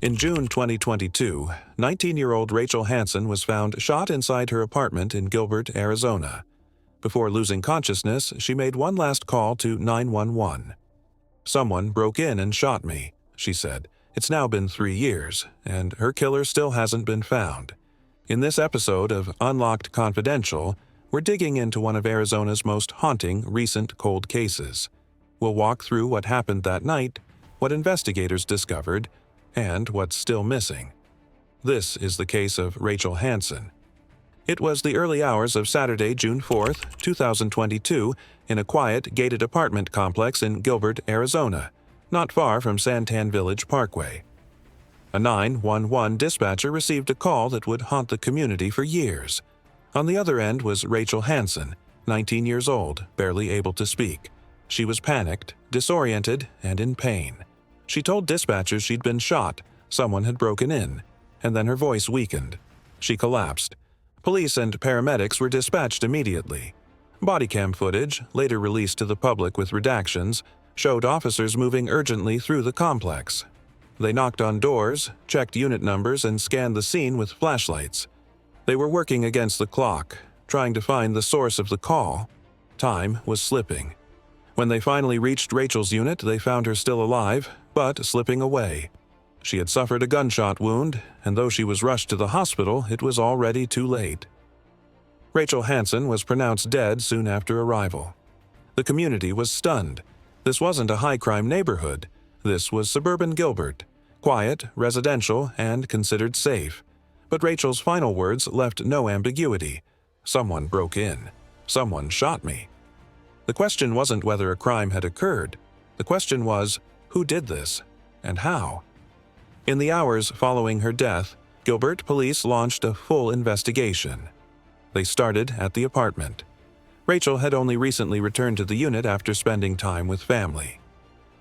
In June 2022, 19-year-old Rachel Hansen was found shot inside her apartment in Gilbert, Arizona. Before losing consciousness, she made one last call to 911. "Someone broke in and shot me," she said. "It's now been 3 years, and her killer still hasn't been found." In this episode of Unlocked Confidential, we're digging into one of Arizona's most haunting recent cold cases. We'll walk through what happened that night, what investigators discovered, and what's still missing. This is the case of Rachel Hansen. It was the early hours of Saturday, June 4th, 2022, in a quiet, gated apartment complex in Gilbert, Arizona, not far from Santan Village Parkway. A 911 dispatcher received a call that would haunt the community for years. On the other end was Rachel Hansen, 19 years old, barely able to speak. She was panicked, disoriented, and in pain. She told dispatchers she'd been shot, someone had broken in, and then her voice weakened. She collapsed. Police and paramedics were dispatched immediately. Bodycam footage, later released to the public with redactions, showed officers moving urgently through the complex. They knocked on doors, checked unit numbers, and scanned the scene with flashlights. They were working against the clock, trying to find the source of the call. Time was slipping. When they finally reached Rachel's unit, they found her still alive, but slipping away. She had suffered a gunshot wound, and though she was rushed to the hospital, it was already too late. Rachel Hansen was pronounced dead soon after arrival. The community was stunned. This wasn't a high-crime neighborhood. This was suburban Gilbert, quiet, residential, and considered safe. But Rachel's final words left no ambiguity. "Someone broke in. Someone shot me." The question wasn't whether a crime had occurred. The question was, who did this, and how? In the hours following her death, Gilbert Police launched a full investigation. They started at the apartment. Rachel had only recently returned to the unit after spending time with family.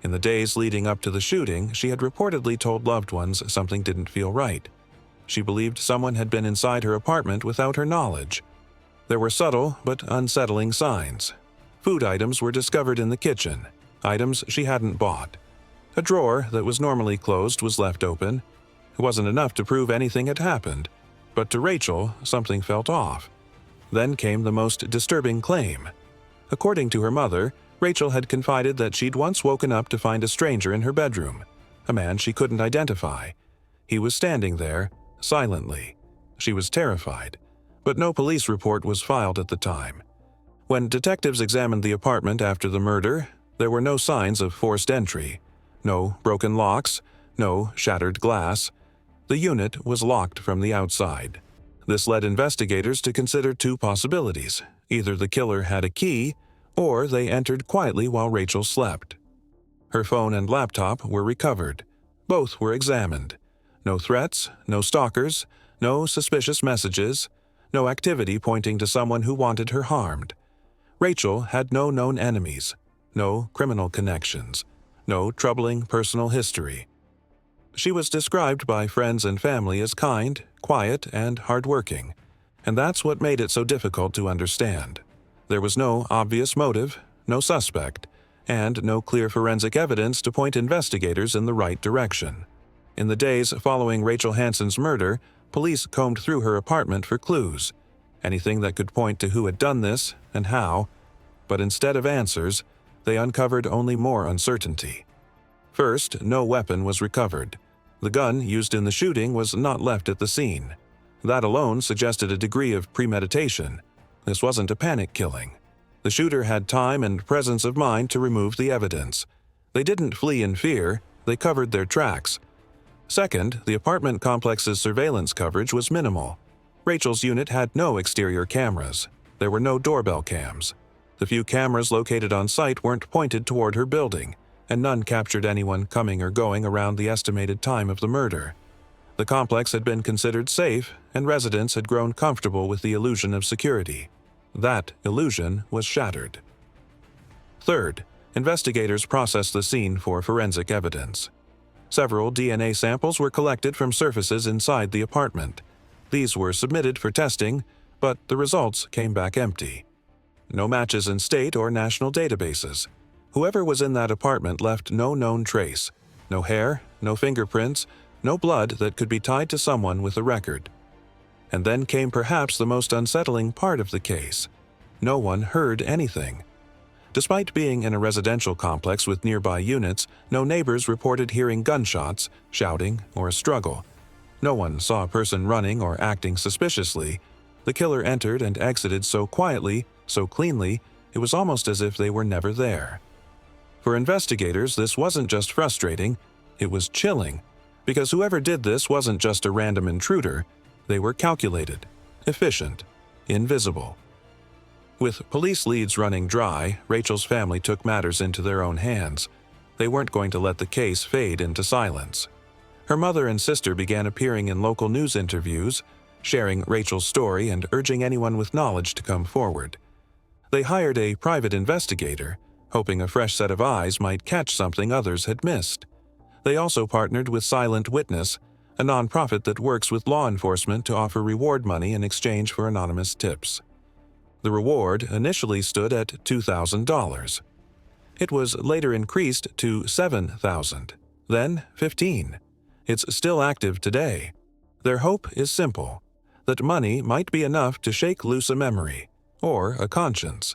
In the days leading up to the shooting, she had reportedly told loved ones something didn't feel right. She believed someone had been inside her apartment without her knowledge. There were subtle but unsettling signs. Food items were discovered in the kitchen, items she hadn't bought. A drawer that was normally closed was left open. It wasn't enough to prove anything had happened, but to Rachel, something felt off. Then came the most disturbing claim. According to her mother, Rachel had confided that she'd once woken up to find a stranger in her bedroom, a man she couldn't identify. He was standing there, silently. She was terrified, but no police report was filed at the time. When detectives examined the apartment after the murder, there were no signs of forced entry, no broken locks, no shattered glass. The unit was locked from the outside. This led investigators to consider two possibilities. Either the killer had a key, or they entered quietly while Rachel slept. Her phone and laptop were recovered. Both were examined. No threats, no stalkers, no suspicious messages, no activity pointing to someone who wanted her harmed. Rachel had no known enemies, no criminal connections, no troubling personal history. She was described by friends and family as kind, quiet, and hardworking, and that's what made it so difficult to understand. There was no obvious motive, no suspect, and no clear forensic evidence to point investigators in the right direction. In the days following Rachel Hansen's murder, police combed through her apartment for clues, anything that could point to who had done this and how, but instead of answers, they uncovered only more uncertainty. First, no weapon was recovered. The gun used in the shooting was not left at the scene. That alone suggested a degree of premeditation. This wasn't a panic killing. The shooter had time and presence of mind to remove the evidence. They didn't flee in fear, they covered their tracks. Second, the apartment complex's surveillance coverage was minimal. Rachel's unit had no exterior cameras. There were no doorbell cams. The few cameras located on site weren't pointed toward her building, and none captured anyone coming or going around the estimated time of the murder. The complex had been considered safe, and residents had grown comfortable with the illusion of security. That illusion was shattered. Third, investigators processed the scene for forensic evidence. Several DNA samples were collected from surfaces inside the apartment. These were submitted for testing, but the results came back empty. No matches in state or national databases. Whoever was in that apartment left no known trace. No hair, no fingerprints, No blood that could be tied to someone with a record. And then came perhaps the most unsettling part of the case. No one heard anything. Despite being in a residential complex with nearby units, no neighbors reported hearing gunshots, shouting, or a struggle. No one saw a person running or acting suspiciously. The killer entered and exited so quietly, so cleanly, it was almost as if they were never there. For investigators, this wasn't just frustrating, it was chilling, because whoever did this wasn't just a random intruder. They were calculated, efficient, invisible. With police leads running dry, Rachel's family took matters into their own hands. They weren't going to let the case fade into silence. Her mother and sister began appearing in local news interviews, sharing Rachel's story and urging anyone with knowledge to come forward. They hired a private investigator, hoping a fresh set of eyes might catch something others had missed. They also partnered with Silent Witness, a nonprofit that works with law enforcement to offer reward money in exchange for anonymous tips. The reward initially stood at $2,000. It was later increased to $7,000, then $15,000. It's still active today. Their hope is simple, that money might be enough to shake loose a memory, or a conscience.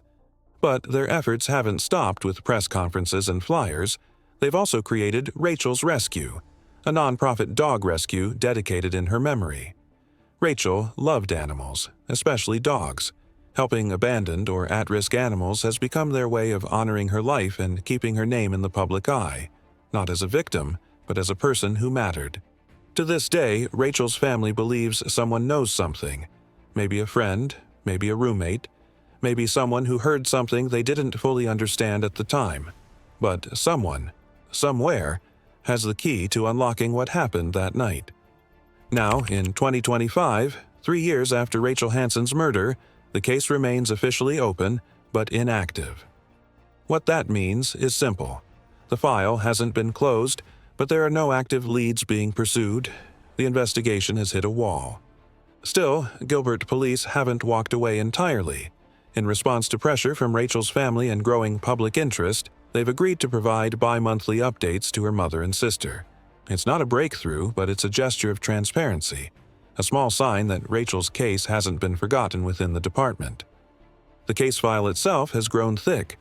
But their efforts haven't stopped with press conferences and flyers. They've also created Rachel's Rescue, a nonprofit dog rescue dedicated in her memory. Rachel loved animals, especially dogs. Helping abandoned or at-risk animals has become their way of honoring her life and keeping her name in the public eye, not as a victim, but as a person who mattered. To this day, Rachel's family believes someone knows something. Maybe a friend, maybe a roommate, maybe someone who heard something they didn't fully understand at the time. But someone, somewhere, has the key to unlocking what happened that night. Now, in 2025, 3 years after Rachel Hansen's murder, the case remains officially open, but inactive. What that means is simple. The file hasn't been closed, but there are no active leads being pursued. The investigation has hit a wall. Still, Gilbert Police haven't walked away entirely. In response to pressure from Rachel's family and growing public interest, they've agreed to provide bi-monthly updates to her mother and sister. It's not a breakthrough, but it's a gesture of transparency. A small sign that Rachel's case hasn't been forgotten within the department. The case file itself has grown thick.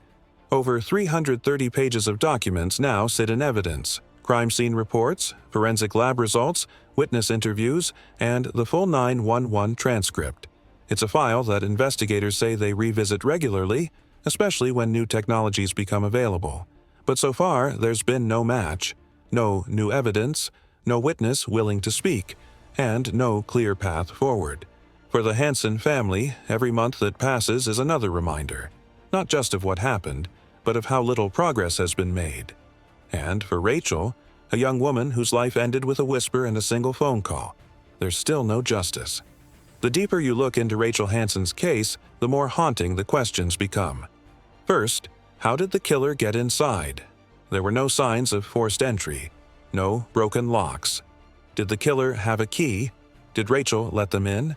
Over 330 pages of documents now sit in evidence: crime scene reports, forensic lab results, witness interviews, and the full 911 transcript. It's a file that investigators say they revisit regularly, especially when new technologies become available. But so far, there's been no match, no new evidence, no witness willing to speak, and no clear path forward. For the Hansen family, every month that passes is another reminder, not just of what happened, but of how little progress has been made. And for Rachel, a young woman whose life ended with a whisper and a single phone call, there's still no justice. The deeper you look into Rachel Hansen's case, the more haunting the questions become. First, how did the killer get inside? There were no signs of forced entry, no broken locks. Did the killer have a key? Did Rachel let them in?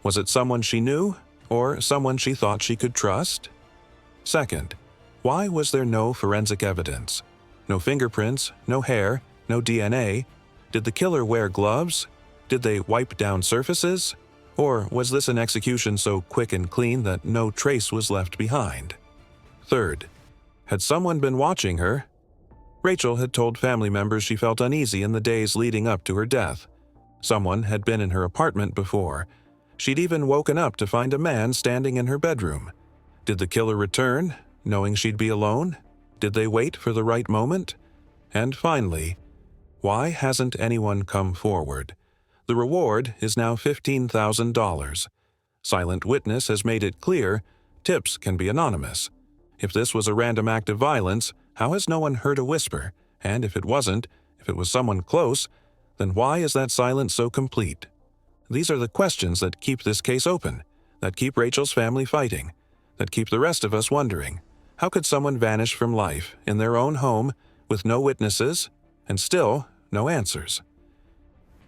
Was it someone she knew, or someone she thought she could trust? Second, why was there no forensic evidence? No fingerprints, no hair, no DNA. Did the killer wear gloves? Did they wipe down surfaces? Or was this an execution so quick and clean that no trace was left behind? Third, had someone been watching her? Rachel had told family members she felt uneasy in the days leading up to her death. Someone had been in her apartment before. She'd even woken up to find a man standing in her bedroom. Did the killer return, knowing she'd be alone? Did they wait for the right moment? And finally, why hasn't anyone come forward? The reward is now $15,000. Silent Witness has made it clear tips can be anonymous. If this was a random act of violence, how has no one heard a whisper? And if it wasn't, if it was someone close, then why is that silence so complete? These are the questions that keep this case open, that keep Rachel's family fighting, that keep the rest of us wondering. How could someone vanish from life in their own home with no witnesses and still no answers?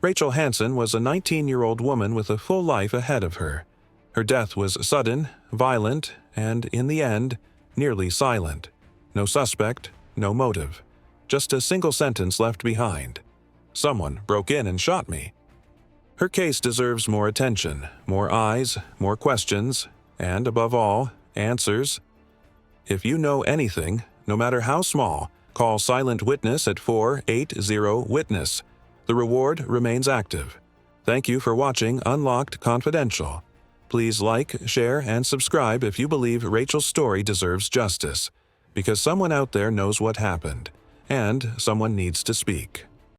Rachel Hansen was a 19-year-old woman with a full life ahead of her. Her death was sudden, violent, and, in the end, nearly silent. No suspect, no motive. Just a single sentence left behind. Someone broke in and shot me. Her case deserves more attention, more eyes, more questions, and above all, answers. If you know anything, no matter how small, call Silent Witness at 480-WITNESS. The reward remains active. Thank you for watching Unlocked Confidential. Please like, share, and subscribe if you believe Rachel's story deserves justice, because someone out there knows what happened, and someone needs to speak.